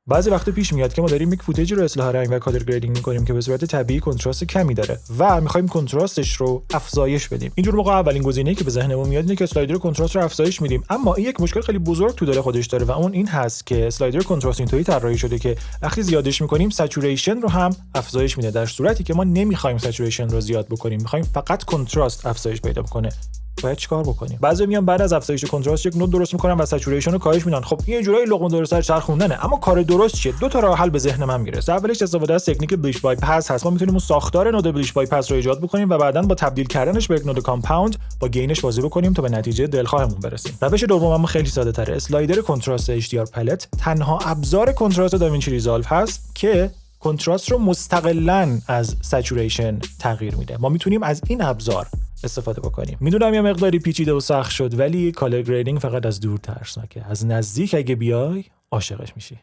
بعضی وقتا پیش میاد که ما داریم یک فوتیجی رو اصلاح رنگ و کالر گریدینگ می‌کنیم که به صورت طبیعی کنتراست کمی داره و می‌خوایم کنتراستش رو افزایش بدیم. اینجور موقع اولین گزینه‌ای که به ذهنمون میاد اینه که اسلایدر کنتراست رو افزایش میدیم، اما این یک مشکل خیلی بزرگ تو داره خودش داره و اون این هست که اسلایدر کنتراست اینطوری طراحی شده که وقتی زیادش می‌کنیم سچوریشن رو هم افزایش میده، در صورتی که ما نمی‌خوایم سچوریشن رو زیاد بکنیم، می‌خوایم فقط کنتراست افزایش پیدا کنه. باید چیکار بکنیم؟ بعضی میان بعد از افزایش کنتراست یک نود درست میکنن و سچوریشن رو کاهش میدن. خب این جورایی لقمه درست سر چرخوندنه، اما کار درست چیه؟ دو تا راه حل به ذهن من میرسه. اولش استفاده از تکنیک بلیچ بایپاس هست. ما میتونیم اون ساختار نود بلیچ بایپاس رو ایجاد بکنیم و بعداً با تبدیل کردنش به یک نود کامپاوند با گینش بازی بکنیم تا به نتیجه دلخواهمون برسیم. روش دوم اما خیلی ساده تره. اسلایدر کنتراست HDR پلت تنها ابزار کنتراست داوینچی ریزالو هست که کنتراست رو مستقلاً از سچوریشن تغییر میده. ما میتونیم از این ابزار استفاده بکنیم. میدونم یه مقداری پیچیده و سخت شد، ولی کالر گریدینگ فقط از دور ترسناکه. از نزدیک اگه بیای عاشقش میشی.